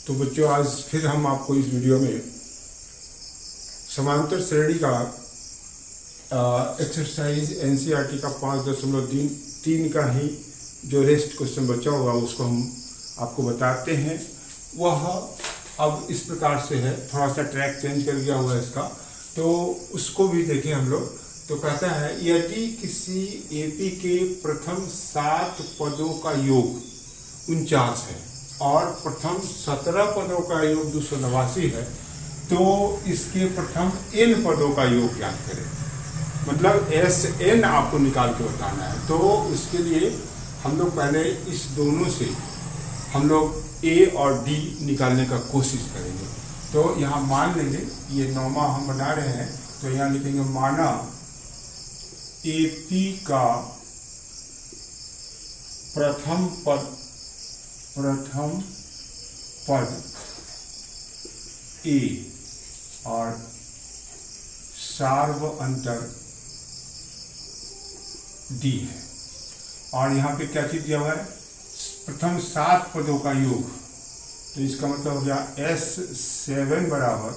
तो बच्चों आज फिर हम आपको इस वीडियो में समांतर श्रेणी का एक्सरसाइज एनसीईआरटी का 5.3 का ही जो रेस्ट क्वेश्चन बचा हुआ उसको हम आपको बताते हैं। वह अब इस प्रकार से है, थोड़ा सा ट्रैक चेंज कर दिया हुआ है इसका, तो उसको भी देखें हम लोग। तो कहता है यदि किसी एपी के प्रथम 7 पदों का योग 49 है और प्रथम 17 पदों का योग 289 है तो इसके प्रथम n पदों का योग ज्ञात करें। मतलब SN आपको निकाल के बताना है। तो उसके लिए हम लोग पहले इस दोनों से हम लोग A और D निकालने का कोशिश करेंगे। तो यहाँ मान लेंगे, ये नौमा हम बना रहे हैं, तो यहाँ लिखेंगे माना AP का प्रथम पद A और सार्व अंतर D है। और यहाँ पे क्या चीज दिया हुआ है? प्रथम 7 पदों का योग। तो इसका मतलब हो गया S7 बराबर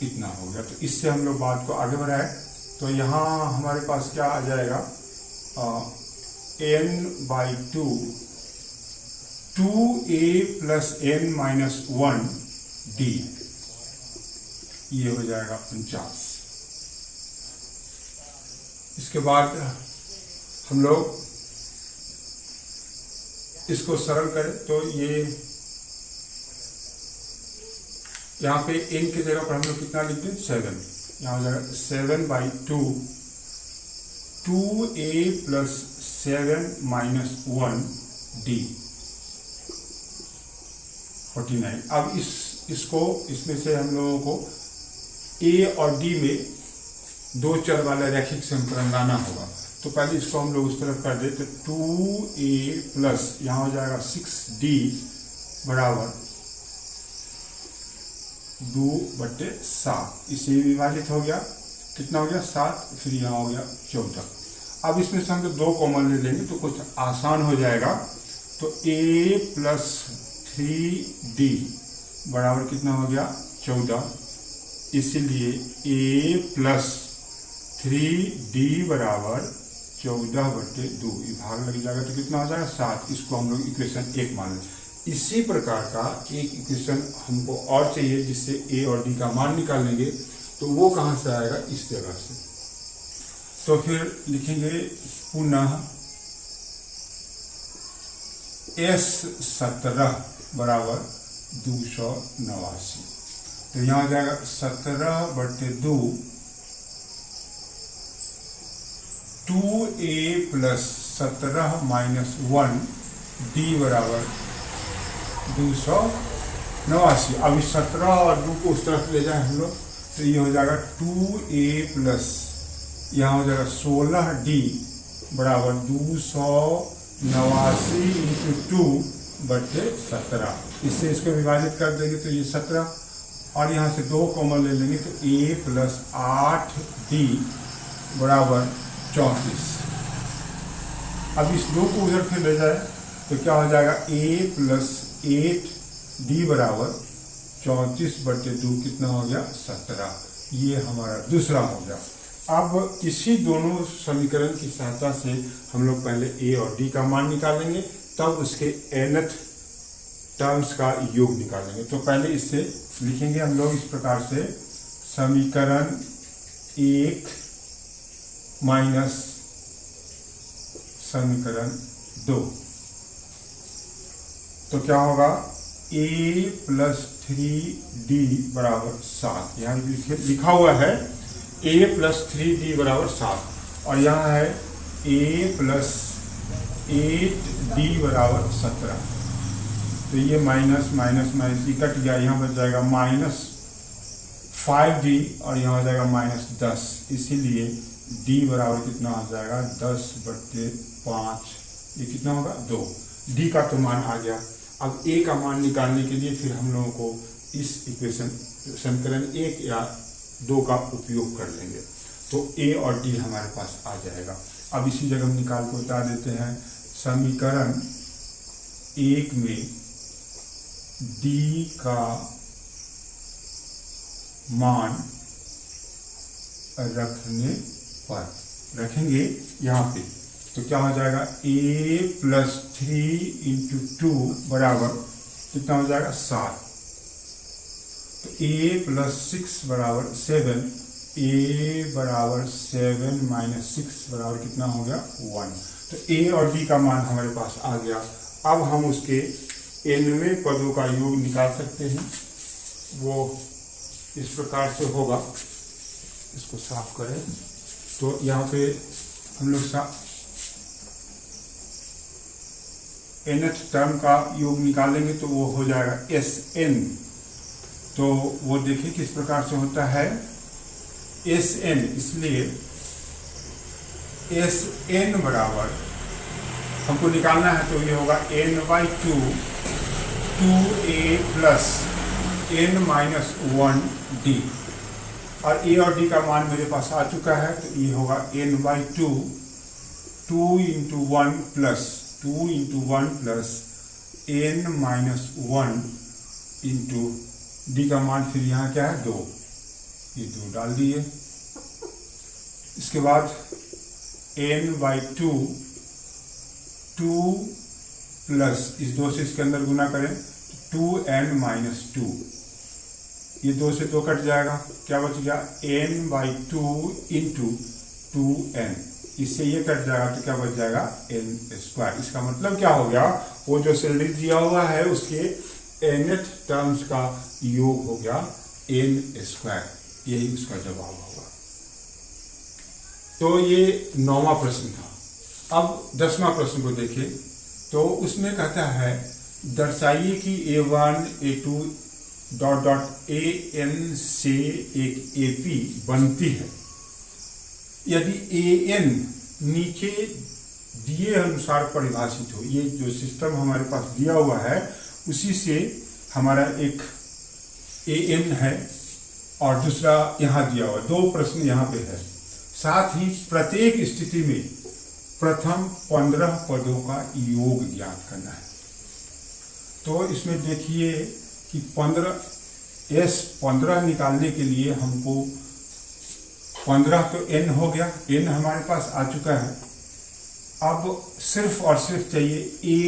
इतना हो गया। तो इससे हम लोग बात को आगे बढ़ाए। तो यहाँ हमारे पास क्या आ जाएगा? n/2 2a + n-1 d, ये हो जाएगा 49। इसके बाद हम लोग इसको सरल करें तो ये यहाँ पे n की जगह पर हम लोग कितना लिख दें? 7। यहाँ हो जाएगा 7/2 2a + 7-1 d 49। अब इसमें से हम लोगों को a और d में 2 चर वाला रैखिक समीकरण लाना होगा। तो पहले इसको हम लोग उस तरफ कर दे तो 2a प्लस यहाँ हो जाएगा 6d बराबर 2/7। इसे विभाजित हो गया, कितना हो गया? 7। फिर यहाँ हो गया 14। अब इसमें से हम लोग 2 कॉमन ले लेंगे तो कुछ आसान हो जाएगा। तो a + 3d बराबर कितना हो गया? 14। इसीलिए a + 3d बराबर 14/2। ये भाग लग जाएगा तो कितना हो जाएगा? 7। इसको हम लोग इक्वेशन 1 मान लें। इसी प्रकार का एक इक्वेशन हमको और चाहिए जिससे a और d का मान निकालेंगे। तो वो कहाँ से आएगा? इस जगह से। तो फिर लिखेंगे पुनः S17 बराबर 289। तो यहाँ हो जाएगा 17/2 2a + 17-1 d बराबर 289। अब इस 17 और 2 को उस तरफ ले जाए हम लोग तो ये हो जाएगा 2a प्लस यहाँ हो जाएगा 16d बराबर 289 × 2/17। इससे इसको विभाजित कर देंगे तो ये 17 और यहाँ से 2 कॉमन ले लेंगे तो a + 8d बराबर 34। अब इस 2 को उधर फिर ले जाए तो क्या हो जाएगा? a + 8d बराबर 34/2 कितना हो गया? 17। ये हमारा दूसरा हो गया। अब इसी दोनों समीकरण की सहायता से हम लोग पहले a और d का मान निकालेंगे, तब उसके nth टर्म्स का योग निकालेंगे। तो पहले इससे लिखेंगे हम लोग इस प्रकार से समीकरण 1 माइनस समीकरण 2। तो क्या होगा? a + 3d बराबर 7। यहाँ लिखा हुआ है a + 3d बराबर 7 और यहाँ है a + 8d बराबर 17। तो ये माइनस ये कट गया, यहाँ बच जाएगा -5d और यहाँ हो जाएगा -10। इसीलिए d बराबर कितना हो जाएगा? 10/5। ये कितना होगा? 2। d का तो मान आ गया। अब a का मान निकालने के लिए फिर हम लोगों को इस इक्वेशन समीकरण 1 या 2 का उपयोग कर लेंगे। तो a और d हमारे पास आ जाएगा। अब इसी जगह हम निकाल के बता देते हैं। समीकरण 1 में डी का मान रखने पर रखेंगे यहाँ पे, तो क्या हो जाएगा a प्लस 3 इंटू 2 बराबर कितना हो जाएगा 7। तो a प्लस 6 बराबर 7, a बराबर 7 माइनस 6 बराबर कितना हो गया 1। तो a और d का मान हमारे पास आ गया। अब हम उसके nवें पदों का योग निकाल सकते हैं। वो इस प्रकार से होगा, इसको साफ करें। तो यहाँ पे हम लोग nth टर्म का योग निकालेंगे तो वो हो जाएगा Sn। तो वो देखिए किस प्रकार से होता है Sn, इसलिए Sn बराबर हमको निकालना है तो ये होगा n/2 2a plus n minus 1d। और a और d का मान मेरे पास आ चुका है, तो ये होगा n/2 2 into 1 plus n minus 1 into d का मान फिर यहाँ क्या है 2, ये 2 डाल दिए। इसके बाद n/2 2 प्लस इस 2 से इसके अंदर गुना करें 2n माइनस 2, ये 2 से 2 कट जाएगा, क्या बच गया n/2 इंटू 2n, इससे ये कट जाएगा तो क्या बच जाएगा n²। इसका मतलब क्या हो गया, वो जो सैलरी दिया हुआ है उसके nth टर्म्स का योग हो गया n², यही उसका जवाब होगा। तो ये 9वां प्रश्न था। अब 10वां प्रश्न को देखें तो उसमें कहता है दर्शाइए कि a1 a2 dot dot an से एक AP बनती है यदि an नीचे दिए अनुसार परिभाषित हो। ये जो सिस्टम हमारे पास दिया हुआ है उसी से हमारा एक an है और दूसरा यहाँ दिया हुआ है, 2 प्रश्न यहाँ पे है। साथ ही प्रत्येक स्थिति में प्रथम 15 पदों का योग ज्ञात करना है। तो इसमें देखिए कि 15 निकालने के लिए हमको 15 तो n हो गया, n हमारे पास आ चुका है। अब सिर्फ और सिर्फ चाहिए a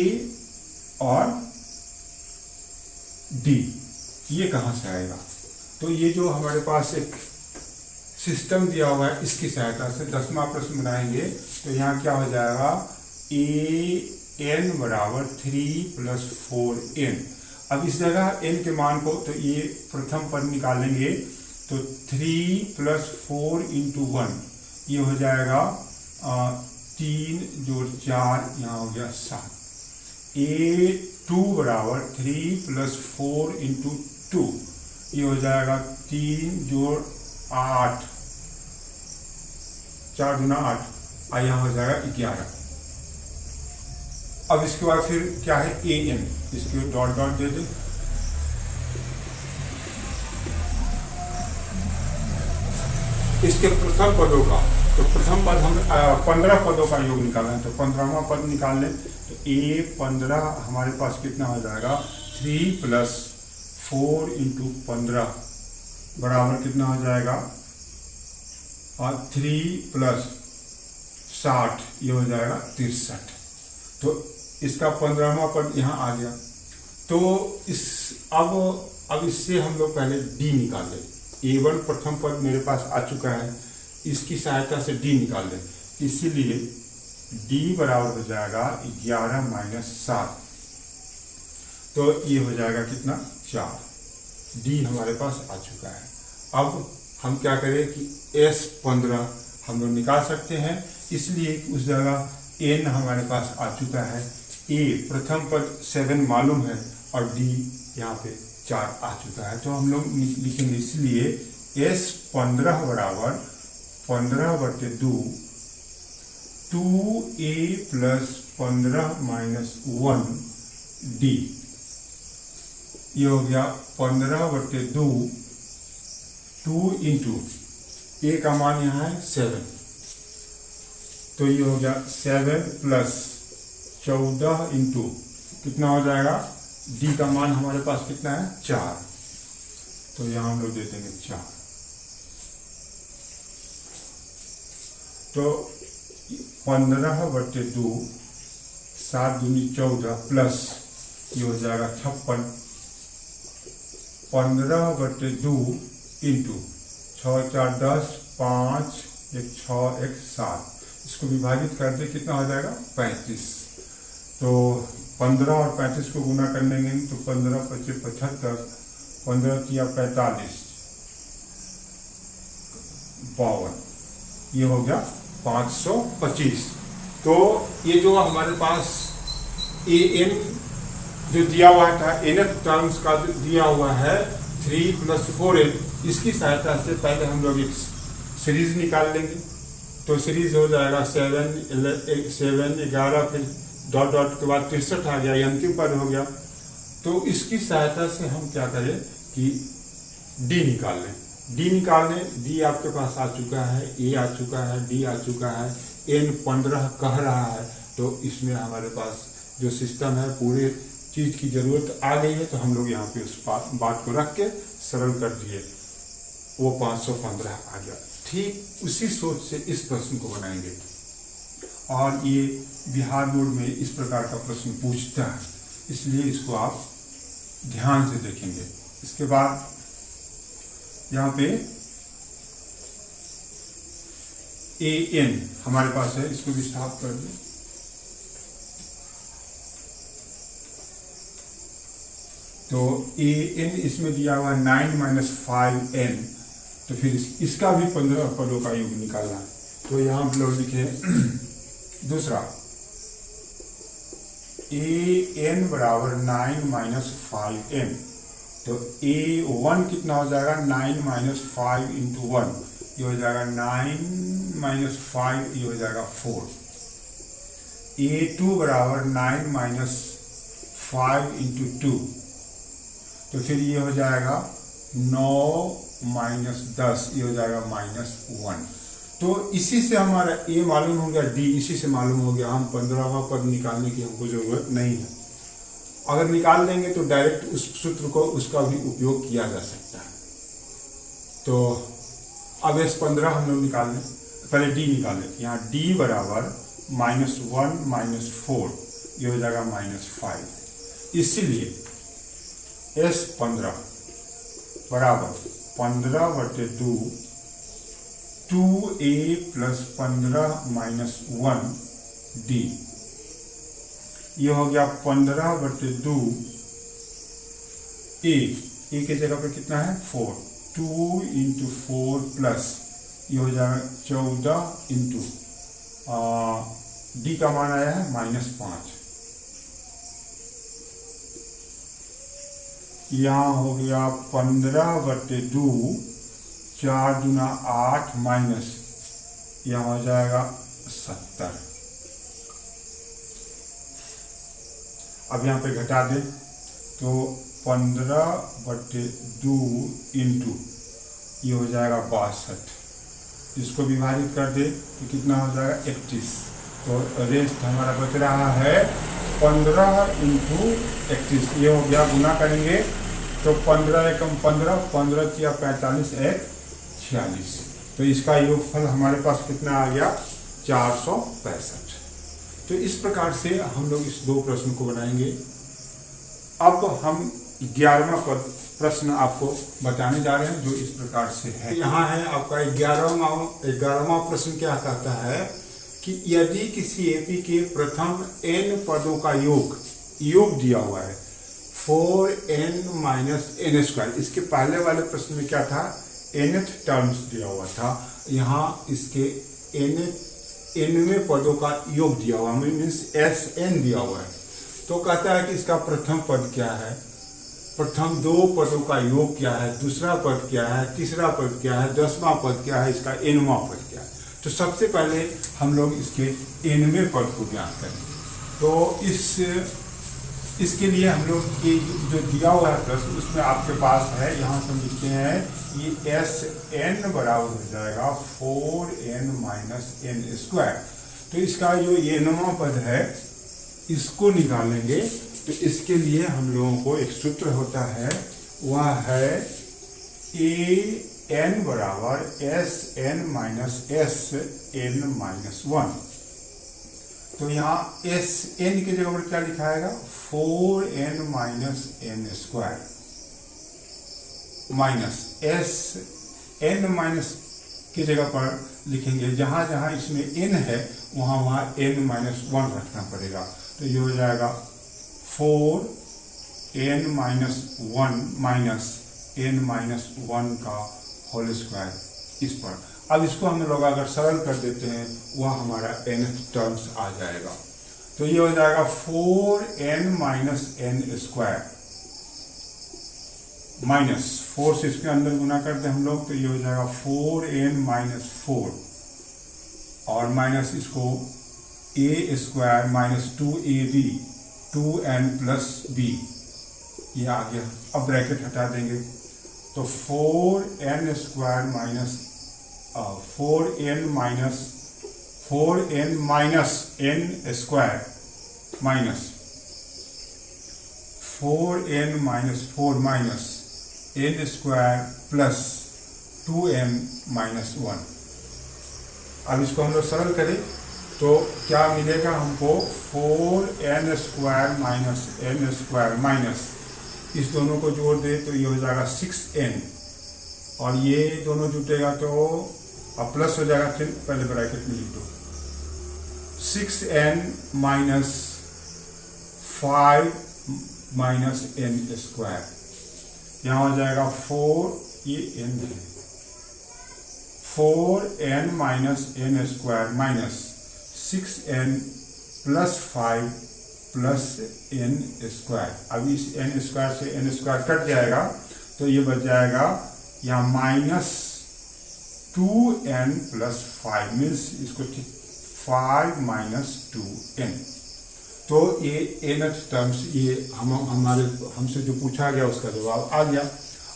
और d, ये कहाँ से आएगा। तो ये जो हमारे पास एक सिस्टम दिया हुआ है इसकी सहायता से 10वां प्रश्न बनाएंगे। तो यहाँ क्या हो जाएगा an बराबर 3 प्लस 4n। अब इस जगह n के मान को तो ये प्रथम पद निकालेंगे तो 3 प्लस 4 इंटू 1, ये हो जाएगा 3 जोड़ 4, यहाँ हो गया 7। a2 बराबर 3 प्लस 4 इंटू 2, ये हो जाएगा 3 जोड़ 8, 4 गुना 8, यहाँ हो जाएगा 11। अब इसके बाद फिर क्या है an, इसके डॉट डॉट दे दें। इसके प्रथम पदों का, तो प्रथम पद हम 15 पदों का योग निकालना है। तो 15वां पद निकाल लें तो a15 हमारे पास कितना हो जाएगा 3 प्लस 4 इंटू 15 बराबर कितना हो जाएगा 3 प्लस 60, ये हो जाएगा 63। तो इसका 15वां पद यहाँ आ गया। तो इस अब इससे हम लोग पहले d निकाल लें। a1 प्रथम पद मेरे पास आ चुका है, इसकी सहायता से d निकाल लें। इसीलिए d बराबर हो जाएगा 11 माइनस 7, तो ये हो जाएगा कितना 4। d हमारे पास आ चुका है। अब हम क्या करें कि S15 हम लोग निकाल सकते हैं, इसलिए उस जगह n हमारे पास आ चुका है। a प्रथम पद 7 मालूम है और d यहाँ पे 4 आ चुका है। तो हम लोग लिखेंगे इसलिए S15 बराबर 15/2 2a प्लस 15 माइनस 1d, ये हो गया 15/2 2 इंटू a का मान यहाँ है 7, तो ये हो गया 7 प्लस 14 इंटू कितना हो जाएगा डी का मान हमारे पास कितना है 4, तो यहाँ हम लोग दे देंगे 4। तो 15/2 7 दूनी 14 प्लस ये हो जाएगा 56। 15/2 इंटू 6 4 10 5 1 6 1 7, इसको विभाजित कर दे कितना हो जाएगा 35। तो 15 और 35 को गुना कर लेंगे तो 15 25 75, 15 या 45 52, ये हो गया 525। तो ये जो हमारे पास ए एन जो दिया हुआ था, nth टर्म्स का जो दिया हुआ है 3 + 4n, इसकी सहायता से पहले हम लोग एक सीरीज निकाल लेंगे। तो सीरीज हो जाएगा 7 11, फिर डॉट डॉट के बाद 63 आ गया, ये अंतिम पद हो गया। तो इसकी सहायता से हम क्या करें कि डी निकाल लें। डी निकालने, डी आपके पास आ चुका है, ए आ चुका है, डी आ चुका है, n 15 कह रहा है। तो इसमें हमारे पास जो सिस्टम है पूरे चीज की जरूरत आ गई है, तो हम लोग यहाँ पे उस बात को रख के सरल कर दिए, वो 515 आ गया। ठीक उसी सोच से इस प्रश्न को बनाएंगे, और ये बिहार बोर्ड में इस प्रकार का प्रश्न पूछता है, इसलिए इसको आप ध्यान से देखेंगे। इसके बाद यहाँ पे an हमारे पास है, इसको भी साफ कर दें। तो an इसमें दिया हुआ 9 - 5n, तो फिर इसका भी 15 पदों का योग निकालना है। तो यहाँ हम लोग लिखे दूसरा an बराबर 9 - 5n। तो a1 कितना हो जाएगा 9 - 5 × 1, ये हो जाएगा 9 - 5, ये हो जाएगा 4। a2 बराबर 9 - 5 × 2, तो फिर ये हो जाएगा 9 - 10, ये हो जाएगा -1। तो इसी से हमारा a मालूम हो गया, d इसी से मालूम हो गया। हम 15वां पद निकालने की हमको जरूरत नहीं है। अगर निकाल देंगे तो डायरेक्ट उस सूत्र को उसका भी उपयोग किया जा सकता है। तो अब इस 15 हम लोग निकाल लें, पहले d निकाल लें। यहाँ d बराबर -1 - 4, ये हो जाएगा -5। इसीलिए S15 बराबर 15/2 2a + 15 - 1d, ये हो गया 15/2 a की जगह पे कितना है 4, 2 × 4 प्लस ये हो जाएगा 14 × d का मान आया है -5। यहाँ हो गया 15/2 4 दूना 8 माइनस यहाँ हो जाएगा 70। अब यहाँ पे घटा दें तो 15/2 इंटू ये हो जाएगा 62, इसको विभाजित कर दे तो कितना हो जाएगा 31। तो रेस्ट हमारा बच रहा है 15 × 31, ये हो गया। गुना करेंगे तो 15 एकम 15, 15 या 45 एक 46, तो इसका योगफल हमारे पास कितना आ गया 465। तो इस प्रकार से हम लोग इस दो प्रश्न को बनाएंगे। अब हम 11वां प्रश्न आपको बताने जा रहे हैं जो इस प्रकार से है। यहाँ है आपका 11वां प्रश्न क्या कहता है कि यदि किसी एपी के प्रथम n पदों का योग दिया हुआ है 4n - n²। इसके पहले वाले प्रश्न में क्या था nth टर्म्स दिया हुआ था, यहाँ इसके nवें पदों का योग दिया हुआ मीन्स Sn दिया हुआ है। तो कहता है कि इसका प्रथम पद क्या है, प्रथम दो पदों का योग क्या है, दूसरा पद क्या है, तीसरा पद क्या है, 10वां पद क्या है, इसका nवां पद क्या है। तो सबसे पहले हम लोग इसके nवें पद को ज्ञात करेंगे। तो इसके लिए हम लोग ये जो दिया हुआ है प्रश्न उसमें आपके पास है, यहाँ से लिखते हैं ये Sn बराबर हो जाएगा 4n - n²। तो इसका जो nवां पद है इसको निकालेंगे तो इसके लिए हम लोगों को एक सूत्र होता है, वह है an बराबर Sn माइनस Sn-1। तो यहाँ Sn की जगह पर क्या लिखा आएगा, 4n minus n square minus Sn minus की जगह पर लिखेंगे, जहाँ जहाँ इसमें n है वहाँ वहाँ n-1 रखना पड़ेगा। तो ये हो जाएगा 4n-1 माइनस n-1 का होल स्क्वायर इस पर। अब इसको हम लोग अगर सरल कर देते हैं, वह हमारा nth टर्म्स आ जाएगा। तो ये हो जाएगा 4n minus n square minus 4 से इसके अंदर गुना करते हैं हम लोग, तो ये हो जाएगा 4n माइनस 4 और माइनस इसको a square minus 2ab 2n plus b, ये आ गया। अब ब्रैकेट हटा देंगे तो 4n square minus 4n minus n square minus 4n minus 4 minus n square plus 2m minus 1। अब इसको हम लोग सरल करें तो क्या मिलेगा हमको, 4n square minus n square minus, इस दोनों को जोड़ दे तो ये हो जाएगा 6n और ये दोनों जुटेगा तो अब प्लस हो जाएगा, फिर पहले ब्रैकेट में लिख दो 6n minus 5 minus n square, यहाँ हो जाएगा 4, ये n है, 4n minus n square minus 6n plus 5 plus n square. अब इस n स्क्वायर से n स्क्वायर कट जाएगा तो ये बच जाएगा यहाँ माइनस 2n प्लस 5 मीन्स इसको 5 माइनस 2n। तो ये nth टर्म्स, ये हमसे जो पूछा गया उसका जवाब आ गया।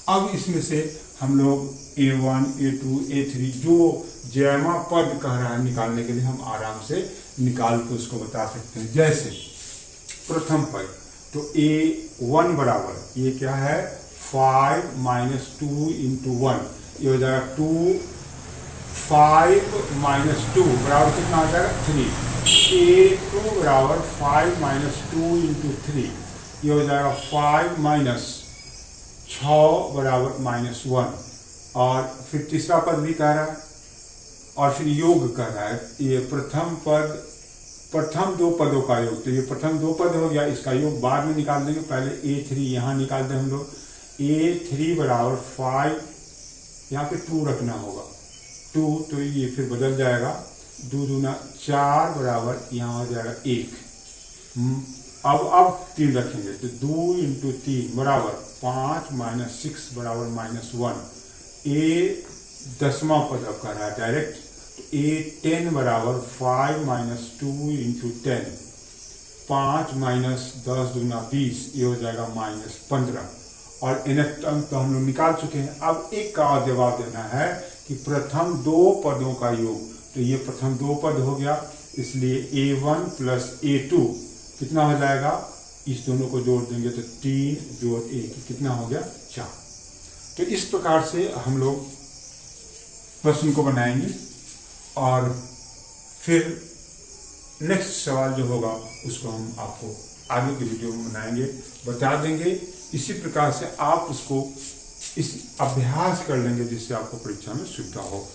अब इसमें से हम लोग a1, a2, a3 जो जैमा पद कह रहा है निकालने के लिए हम आराम से निकाल के उसको बता सकते हैं। जैसे प्रथम पद, तो a1 बराबर ये क्या है, 5 माइनस 2 इंटू 1, ये हो जाएगा 2, 5 माइनस 2 बराबर कितना हो जाएगा 3। a2 बराबर 5 माइनस 2 इंटू 3, ये हो जाएगा 5 माइनस 6 बराबर माइनस 1। और फिर तीसरा पद भी कह रहा है और फिर योग कर रहा है, ये प्रथम दो पदों का योग। तो ये प्रथम दो पद हो गया, इसका योग बाद में निकाल देंगे, पहले a3 यहाँ निकाल दें हम लोग। a3 बराबर 5, यहाँ पे 2 रखना होगा, 2 तो ये फिर बदल जाएगा, 2 दूना 4 बराबर यहाँ हो जाएगा 1। अब 3 रखेंगे तो 2 इंटू 3 बराबर 5 माइनस 6 बराबर माइनस 1। a 10वां पद अब कर रहा है डायरेक्ट, तो a10 बराबर 5 माइनस 2 इंटू 10, 5 माइनस 10 दूना 20, ये हो जाएगा माइनस 15। और nth टर्म तो हम लोग निकाल चुके हैं। अब एक का जवाब देना है कि प्रथम दो पदों का योग, तो ये प्रथम दो पद हो गया, इसलिए a1 प्लस a2 कितना हो जाएगा, इस दोनों को जोड़ देंगे तो 3 जोड़ 1 कितना हो गया 4। तो इस प्रकार से हम लोग प्रश्न को बनाएंगे और फिर नेक्स्ट सवाल जो होगा उसको हम आपको आगे की वीडियो में बनाएंगे, बता देंगे। इसी प्रकार से आप उसको इस अभ्यास कर लेंगे जिससे आपको परीक्षा में सुविधा हो।